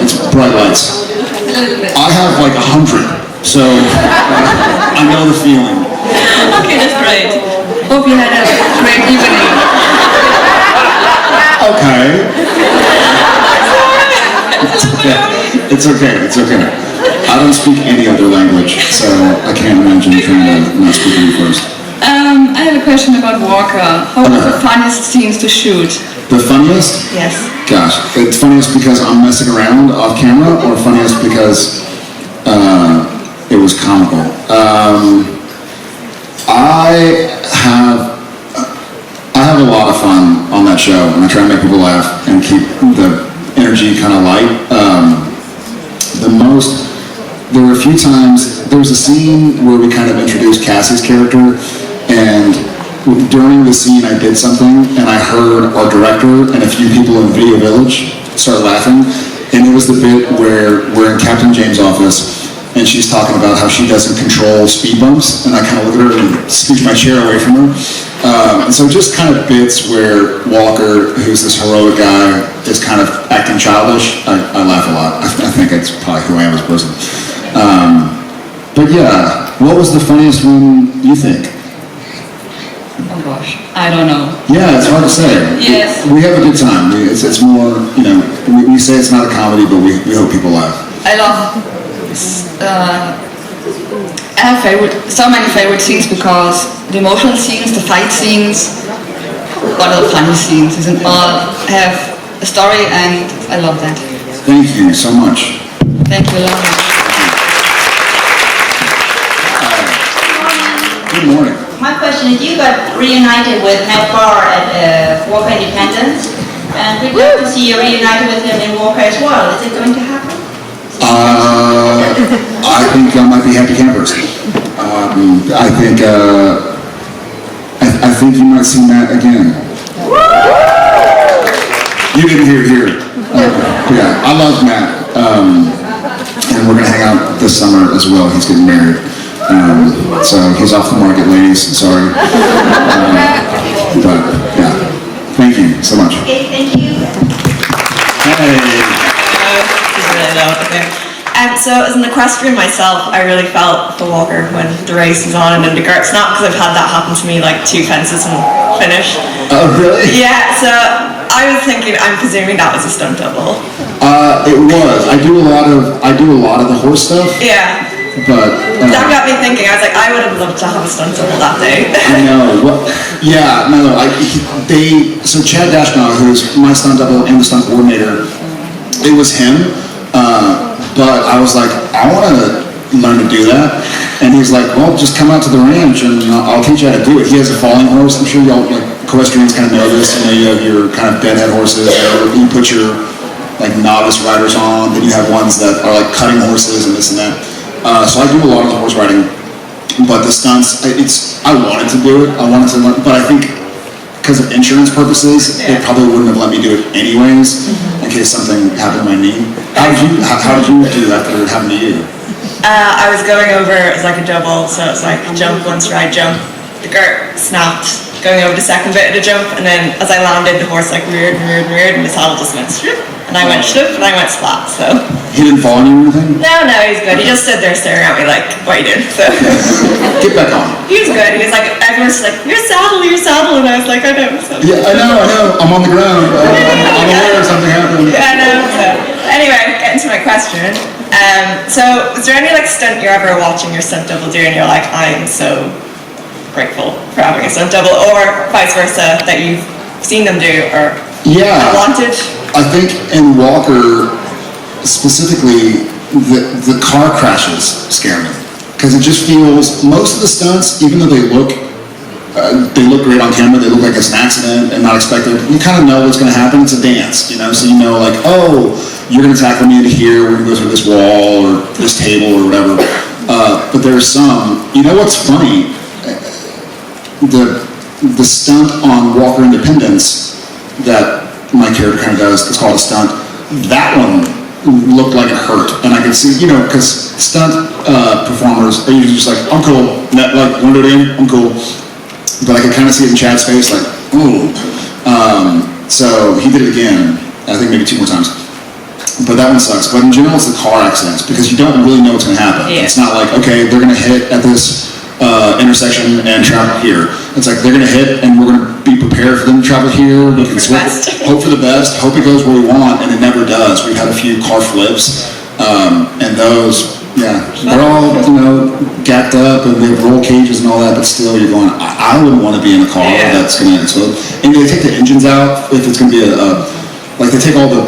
It's bright lights. I have like 100, so I know the feeling. Okay, that's great. Hope you had a great evening. Okay. It's okay. It's okay. I don't speak any other language, so I can't imagine trying to not speak any first. I have a question about Walker. How was the funniest scenes to shoot? The funniest? Yes. Gosh, it's funniest because I'm messing around off camera, or funniest because it was comical. I have a lot of fun on that show, and I try to make people laugh and keep the energy kind of light. There were a few times, there was a scene where we kind of introduced Cassie's character, and during the scene I did something, and I heard our director and a few people in Video Village start laughing, and it was the bit where we're in Captain James' office, and she's talking about how she doesn't control speed bumps, and I kind of look at her and scooch my chair away from her. And so just kind of bits where Walker, who's this heroic guy, is kind of acting childish. I laugh a lot. I think it's probably who I am as a person. But yeah, what was the funniest one you think? Oh gosh, I don't know. Yeah, it's hard to say. Yes. We have a good time. It's more, you know, we say it's not a comedy, but we hope people laugh. I love I have so many favorite scenes because the emotional scenes, the fight scenes, but the funny scenes, and all have a story, and I love that. Thank you so much. Thank you, love it. Good morning. My question is, you got reunited with Matt Barr at Walker Independence, and we'd love to see you reunited with him in Walker as well. Is it going to happen? I think y'all might be happy campers. I think you might see Matt again. You didn't hear it here. Yeah, I love Matt. And we're gonna hang out this summer as well. He's getting married. So he's off the market, ladies. Sorry. But yeah, thank you so much. Okay, thank you. Hey. So as an equestrian myself, I really felt for Walker when the race was on and in the Gertz, not because I've had that happen to me like 2 fences and finish. Oh, really? Yeah, so I was thinking, I'm presuming that was a stunt double. It was. I do a lot of the horse stuff. Yeah. But that got me thinking. I was like, I would have loved to have a stunt double that day. I know. Well, yeah, no. So Chad Dashnaw, who's my stunt double and the stunt coordinator, it was him. But I was like, I want to learn to do that. And he's like, well, just come out to the ranch and I'll teach you how to do it. He has a falling horse. I'm sure y'all, like, equestrians kind of know this. You know, you have your kind of deadhead horses. You put your, like, novice riders on. Then you have ones that are, like, cutting horses and this and that. So I do a lot of the horse riding. But the stunts, I wanted to do it. I wanted to learn. But I think because of insurance purposes, it probably wouldn't have let me do it anyways, in case something happened to my knee. How did you do that after it happened to you? I was going over as like a double, so it's like jump, one stride, jump. The Gert snapped, going over the second bit of the jump, and then as I landed, the horse like reared, and the saddle just went strip, and I went strip, and I went splat, so. He didn't fall on you or anything? No, he's good. He just stood there staring at me like, what are you doing? So. Get back on. He was good. He was like, everyone's like, your saddle, and I was like, I know. So. Yeah, I know. I'm on the ground. I'm aware something happened. Yeah, I know. So. Anyway, getting to my question. So, is there any like stunt you're ever watching your stunt double do and you're like, I am so grateful for having a stunt double, or vice versa, that you've seen them do or wanted? I think in Walker, specifically, the car crashes scare me. Because it just feels, most of the stunts, even though they look great on camera, they look like it's an accident and not expected, you kind of know what's going to happen. It's a dance, you know? So you know, like, oh, you're going to tackle me into here, we're going to go through this wall or this table or whatever. But there's some, you know what's funny? The stunt on Walker Independence that my character kind of does, it's called a stunt, that one looked like it hurt. And I could see, you know, because stunt performers are usually just like, I'm cool, like, want to do it again? I'm cool. But I could kind of see it in Chad's face, like, ooh. So he did it again, I think maybe 2 more times. But that one sucks. But in general, it's the car accidents because you don't really know what's going to happen. Yeah. It's not like, okay, they're going to hit at this intersection and travel here. It's like they're going to hit and we're going to be prepared for them to travel here. We can hope for the best, hope it goes where we want, and it never does. We've had a few car flips, and those, yeah, they're all, gacked up and they have roll cages and all that, but still you're going, I wouldn't want to be in a car that's going to explode. And they take the engines out if it's going to be like they take all the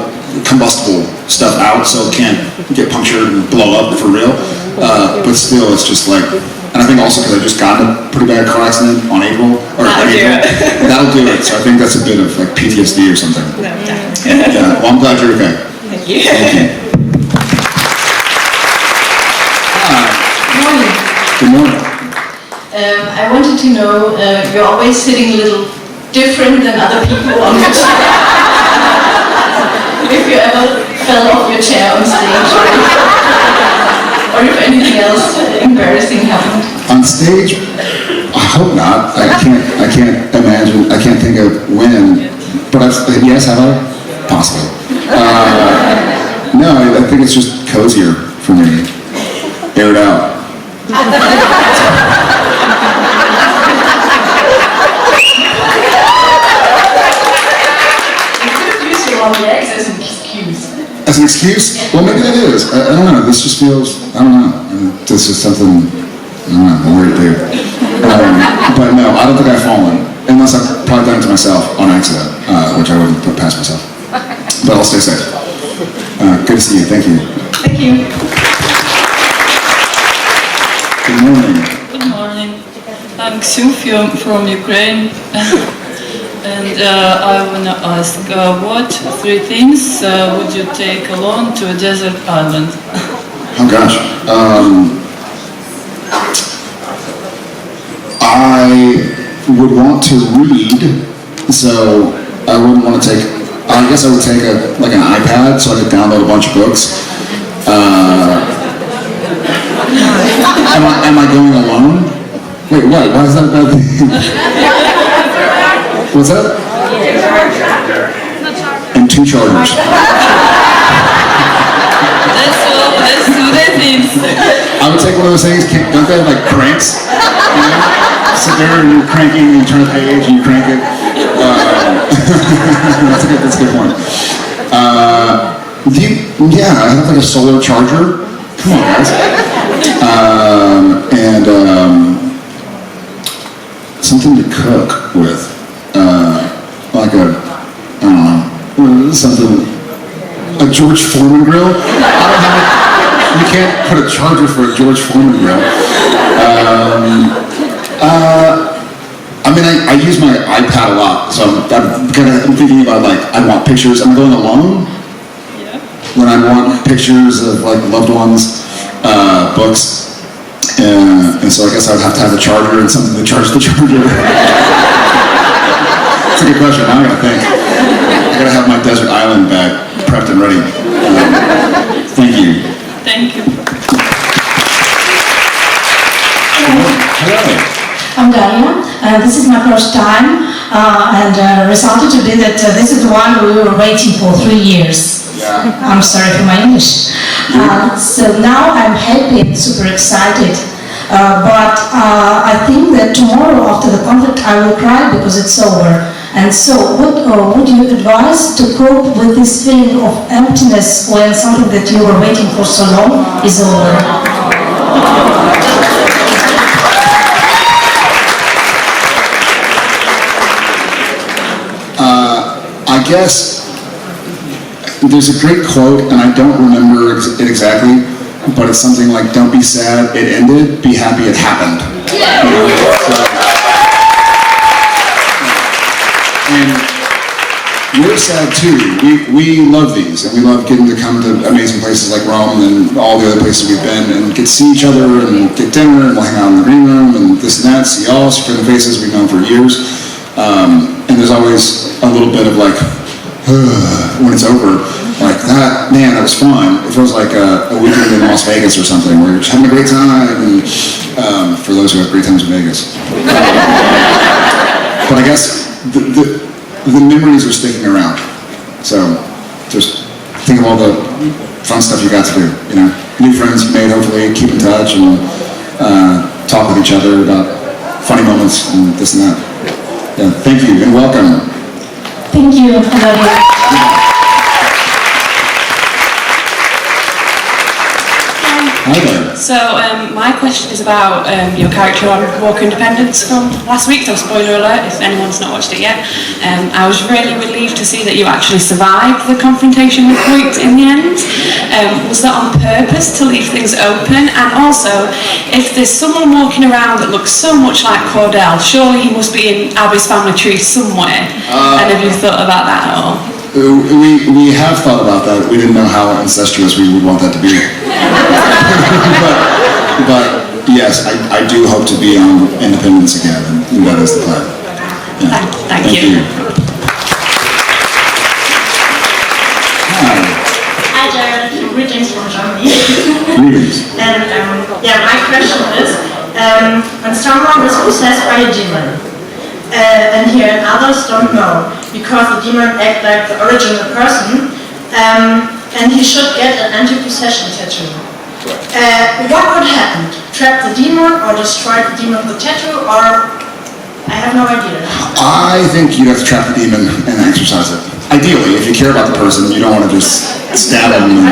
combustible stuff out so it can't get punctured and blow up for real. But still, it's just like, and I think also because I just got in a pretty bad car accident on April. That'll do it. So I think that's a bit of like PTSD or something. No, definitely. Yeah, well, I'm glad you're okay. Thank you. Thank you. Good morning. I wanted to know, you're always sitting a little different than other people on your chair. If you ever fell off your chair on stage, or if anything else embarrassing happened. On stage, I hope not. I can't imagine. I can't think of when. But yes, have I? Possibly. No, I think it's just cozier for me. Air it out. Use your own legs as an excuse. As an excuse? Well, maybe that is. I don't know. This just feels, I don't know. This is something, I don't know, a weird thing. But no, I don't think I've fallen. Unless I've probably done it to myself on accident, which I wouldn't put past myself. But I'll stay safe. Good to see you. Thank you. Thank you. Good morning. Good morning. I'm Ksufia from Ukraine. And I want to ask, what 3 things would you take alone to a desert island? Oh gosh. I would want to read, so I wouldn't want to take, I guess I would take an iPad so I could download a bunch of books. Am I going alone? Wait, what? Why is that a bad thing? What's that? And 2 chargers. That's 2 things. I would take one of those things, don't they have like cranks? Sit there and you're cranking and you turn the page and you crank it. That's a good point. Yeah, I have like a solar charger. Come on, guys. And something to cook with. Like a, I don't know, something, a George Foreman grill? I don't have you can't put a charger for a George Foreman grill. I mean, I use my iPad a lot, so I'm thinking about like, I want pictures. I'm going alone? Yeah. When I want pictures of like loved ones, books, and so I guess I would have to have a charger and something to charge the charger. That's a good question. Now I gotta think. I gotta have my desert island bag prepped and ready. Thank you. Thank you. Hello. I'm Daria. This is my first time, and resulted to be that this is the one we were waiting for 3 years. Yeah. I'm sorry for my English. So now I'm happy and super excited. But I think that tomorrow after the conflict I will cry because it's over. And so what would you advise to cope with this feeling of emptiness when something that you were waiting for so long is over? I guess there's a great quote, and I don't remember it exactly, but it's something like, don't be sad it ended, be happy it happened. Yeah. And we're sad too. We love these, and we love getting to come to amazing places like Rome and all the other places we've been, and get to see each other, and get dinner, and we'll hang out in the green room, and this and that, see y'all, see friendly faces we've known for years. And there's always a little bit of like, when it's over, like that, man, that was fun. It feels like a weekend in Las Vegas or something, where you're just having a great time, and for those who have great times in Vegas. But I guess the memories are sticking around. So just think of all the fun stuff you got to do, you know. New friends you made, hopefully, keep in touch and talk with each other about funny moments and this and that. Yeah, thank you and welcome. Thank you. I love you. Hi there. So my question is about your character on Walker Independence from last week, so spoiler alert if anyone's not watched it yet. I was really relieved to see that you actually survived the confrontation with Hoyt in the end. Was that on purpose to leave things open? And also, if there's someone walking around that looks so much like Cordell, surely he must be in Abby's family tree somewhere. And have you thought about that at all? We have thought about that. We didn't know how incestuous we would want that to be. but yes, I do hope to be on Independence again, and that is the plan. Yeah. Thank you. Hi Jared, greetings from Germany. Greetings. And my question is, when someone is possessed by a demon, and here and others don't know, because the demon acts like the original person, and he should get an anti-possession tattoo. What would happen? Trap the demon or destroy the demon with the tattoo, or I have no idea. I think you'd have to trap the demon and exercise it. Ideally, if you care about the person, you don't want to just stab him.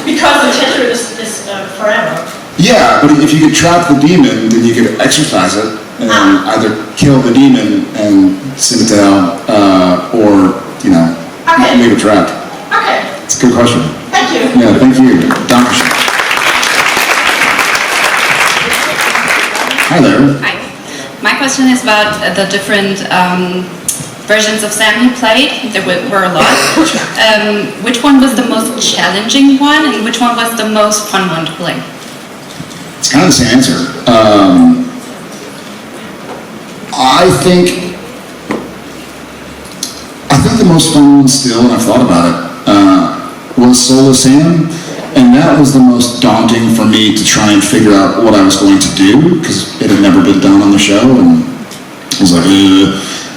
Because the tattoo is forever. Yeah, but if you could trap the demon, then you could exercise it and either kill the demon and send it to hell, or, you know, leave it trapped. Okay. It's a good question. Thank you. Yeah, thank you. Dankeschön. Hi there. Hi. My question is about the different versions of Sam you played. There were a lot. Which one was the most challenging one, and which one was the most fun one to play? It's kind of the same answer. I think the most fun one still, and I've thought about it, was Solo Sam, and that was the most daunting for me to try and figure out what I was going to do, because it had never been done on the show, and I was like,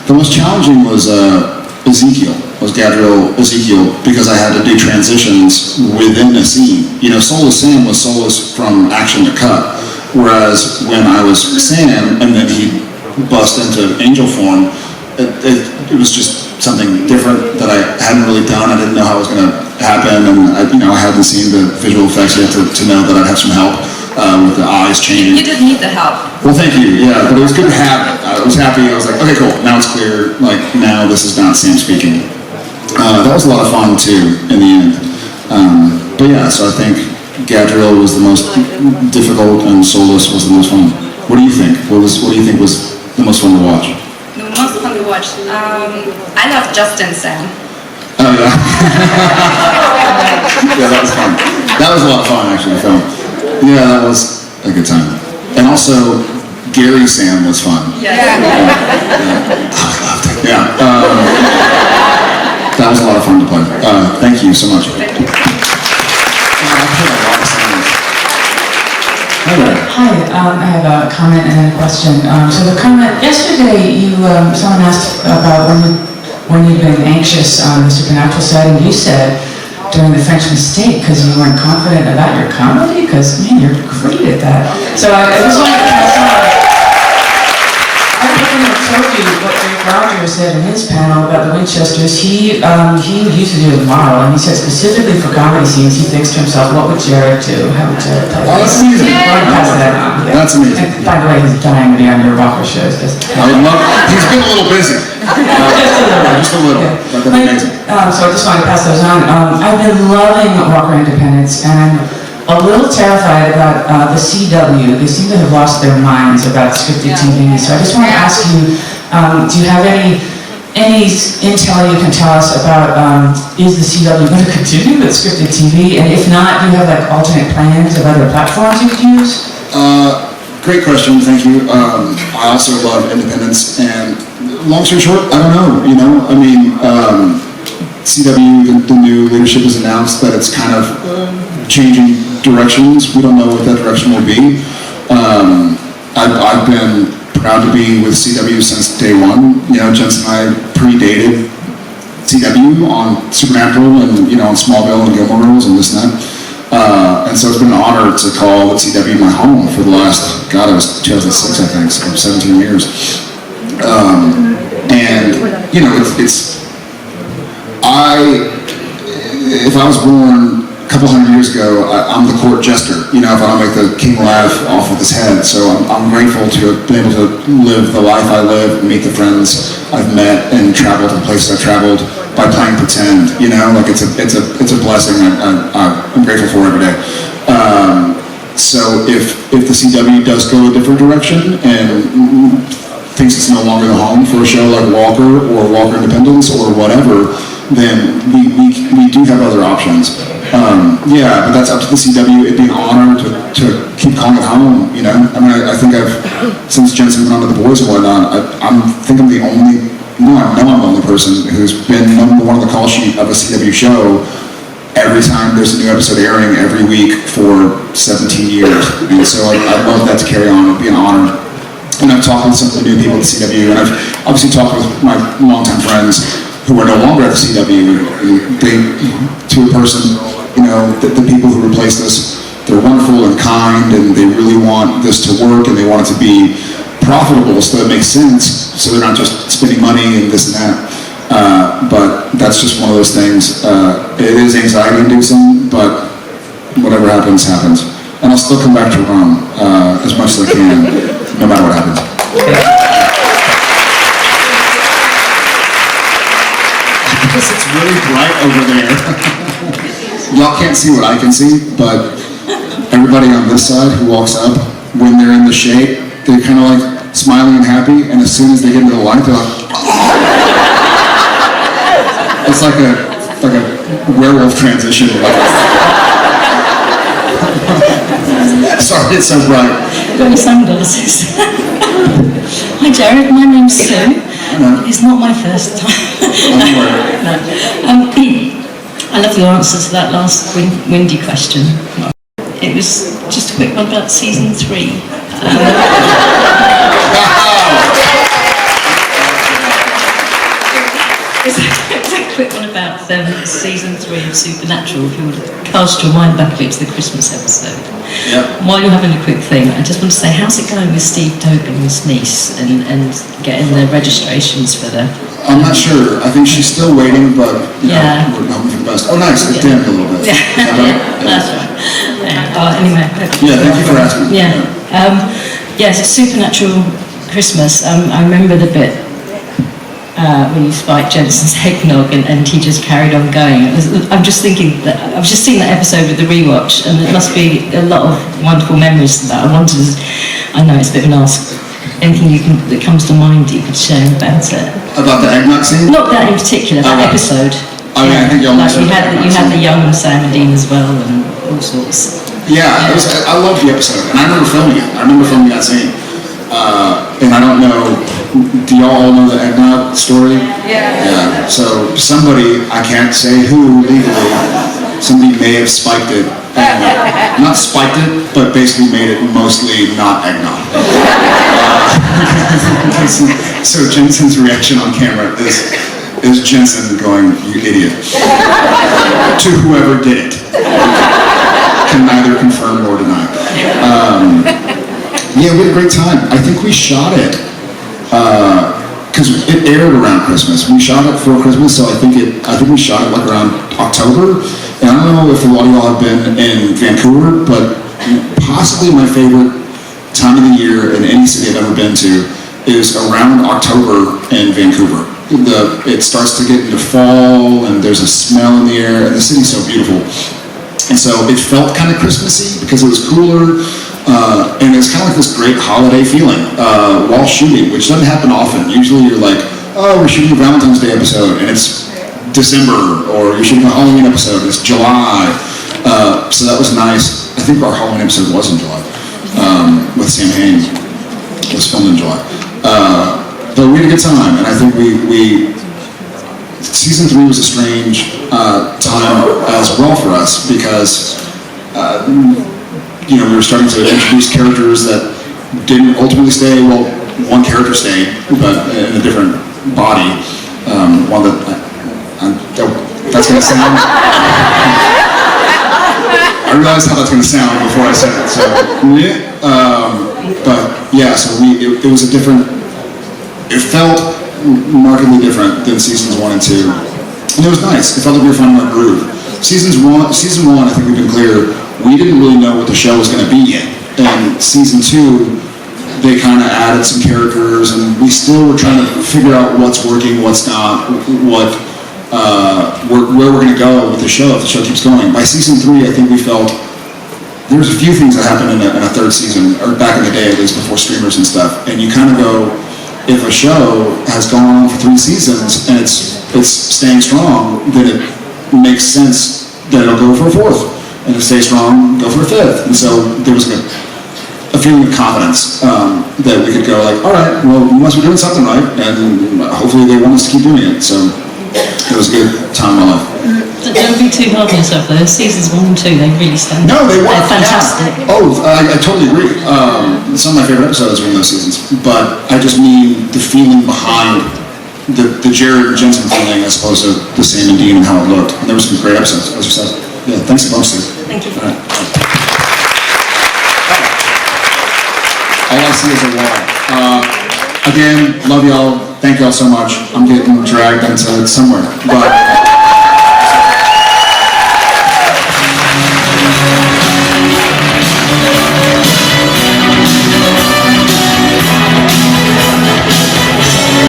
The most challenging was Gabriel Ezekiel, because I had to do transitions within a scene. You know, Solo Sam was Solus from action to cut, whereas when I was Sam and then he bust into angel form, it was just something different that I hadn't really done. I didn't know how it was going to happen, and I hadn't seen the visual effects yet to know that I'd have some help with the eyes changing. You didn't need the help. Well, thank you. Yeah, but it was good to have it. I was happy. I was like, okay, cool. Now it's clear. Like, now this is not Sam speaking. That was a lot of fun too in the end. But yeah, so I think Gadriel was the most difficult and Solus was the most fun. What do you think? What do you think was the most fun to watch? The most fun to watch. I love Justin Sam. Oh yeah. Yeah, that was fun. That was a lot of fun actually. So, yeah, that was a good time. And also, Gary Sam was fun. Yeah. I loved it. Yeah. That was a lot of fun to play. Thank you so much. Thank you. Hi there. Hi, I have a comment and then a question. So the comment, yesterday someone asked about when you've been anxious on the supernatural side, and you said during the French Mistake because you weren't confident about your comedy, because man, you're great at that. So I just wanted to pass on. I couldn't have told you what Rick Rogers said in his panel about the Winchesters. He used to do a model, and he said specifically for comedy scenes, he thinks to himself, what would Jared do? How would Jared play? Oh, that's amazing. I want to pass that on. Yeah. That's amazing. And by the way, he's dying to be on your rocker shows. I would love. He's been a little busy. Just a little. But that's amazing. So I just wanted to pass those on. I've been loving Walker Independence, and I'm a little terrified about the CW. They seem to have lost their minds about scripted TV. So I just want to ask you, do you have any intel you can tell us about, is the CW going to continue with scripted TV? And if not, do you have like alternate plans of other platforms you could use? Great question, thank you. I also love Independence, and long story short, I don't know, I mean, CW, the new leadership has announced that it's kind of changing directions. We don't know what that direction will be. I've been proud to be with CW since day one. Jensen and I predated CW on Supernatural and, you know, on Smallville and Gilmore Girls and this and that. And so it's been an honor to call the CW my home for the last, God, it was 2006, I think, so 17 years. And, you know, if I was born a couple hundred years ago, I'm the court jester, you know, if I don't make the king laugh off with his head. So I'm grateful to have been able to live the life I live, meet the friends I've met, and travel to the places I've traveled by playing pretend, you know, like it's a blessing I'm grateful for every day. So if the CW does go a different direction and thinks it's no longer the home for a show like Walker or Walker Independence or whatever, then we do have other options. Yeah, but that's up to the CW. It'd be an honor to keep calling it home, you know? I mean, I think since Jensen's been on to The Boys and whatnot, I think I'm the only, I'm the only person who's been number one on the call sheet of a CW show every time there's a new episode airing every week for 17 years. And so I'd love that to carry on. It'd be an honor. And I've talked with some of the new people at the CW, and I've obviously talked with my longtime friends who are no longer at the CW. To a person, you know, the people who replaced us, they're wonderful and kind, and they really want this to work, and they want it to be profitable so that it makes sense, so they're not just spending money and this and that. But that's just one of those things. It is anxiety-inducing, but whatever happens, happens. And I'll still come back to Rome as much as I can, no matter what happens. Because it's really bright over there. Y'all can't see what I can see, but everybody on this side who walks up, when they're in the shade, they're kind of like smiling and happy, and as soon as they get into the light, they're like, it's like a werewolf transition. Sorry, it's so bright. I've got my sunglasses. Hi Jared, my name's Sue. It's not my first time. No. I love your answer to that last windy question. It was just a quick one about season 3. It's a quick one about season 3 of Supernatural. If you would cast your mind back a bit to the Christmas episode. Yep. While you're having a quick thing, I just want to say, how's it going with Steve Tobin's niece and getting the registrations for the... I'm not sure. I think she's still waiting, but yeah, we're hoping for the best. Oh, nice. It dimmed a little bit. That's right. Anyway. Yeah, thank you for asking. Yeah. Yes, it's Supernatural Christmas. I remember the bit when you spiked Jensen's eggnog and he just carried on going. I'm just thinking that I've just seen that episode with the rewatch, and there must be a lot of wonderful memories to that. I know it's a bit of an ask. Anything that comes to mind you could share about it? About the eggnog scene? Not that in particular, that episode. I mean, I think y'all like you had the young Sam and Dean as well, and all sorts. Yeah, I loved the episode, and I remember filming it. I remember filming that scene. And I don't know, do y'all all know the eggnog story? Yeah. So somebody, I can't say who legally, somebody may have spiked it. Not spiked it, but basically made it mostly not eggnog. So Jensen's reaction on camera is Jensen going, "You idiot," to whoever did it. Can neither confirm nor deny. Yeah, we had a great time. I think we shot it because it aired around Christmas. We shot it for Christmas, so I think we shot it like around October. And I don't know if a lot of y'all have been in Vancouver, but possibly my favorite time of the year in any city I've ever been to is around October in Vancouver. It starts to get into fall, and there's a smell in the air, and the city's so beautiful. And so it felt kind of Christmassy because it was cooler, and it's kind of like this great holiday feeling while shooting, which doesn't happen often. Usually you're like, oh, we're shooting a Valentine's Day episode, and it's December, or you're shooting a Halloween episode, it's July. So that was nice. I think our Halloween episode was in July, with Sam Hain. It was filmed in July. But we had a good time, and I think season 3 was a strange time as well for us because, we were starting to introduce characters that didn't ultimately stay. Well, one character stayed, but in a different body. One that I That's gonna sound. I realized how that's gonna sound before I said it. So, but yeah, so it was a different. It felt markedly different than seasons 1 and 2, and it was nice. It felt like we were finding our groove. Season one, I think we've been clear. We didn't really know what the show was going to be yet, and season 2, they kind of added some characters, and we still were trying to figure out what's working, what's not, where we're going to go with the show if the show keeps going. By season 3, I think we felt there was a few things that happened in a third season, or back in the day at least, before streamers and stuff, and you kind of go, if a show has gone on for 3 seasons and it's staying strong, then it makes sense that it'll go for a 4th, and if it stays strong, go for a 5th. And so there was a feeling of confidence that we could go like, all right, well, we must be doing something right, and hopefully they want us to keep doing it. So it was a good time in my life. Don't be too hard on yourself though. Seasons 1 and 2, they really stand out. No, they were. They're fantastic. Yeah. Oh, I totally agree. Some of my favorite episodes were in those seasons, but I just mean the feeling behind the Jared and Jensen feeling as opposed to the Sam and Dean and how it looked. And there were some great episodes, as you said. Yeah, thanks a bunch, Steve. Thank you. All right. All I see is a wall. Again, love y'all. Thank y'all so much. I'm getting dragged into somewhere, but.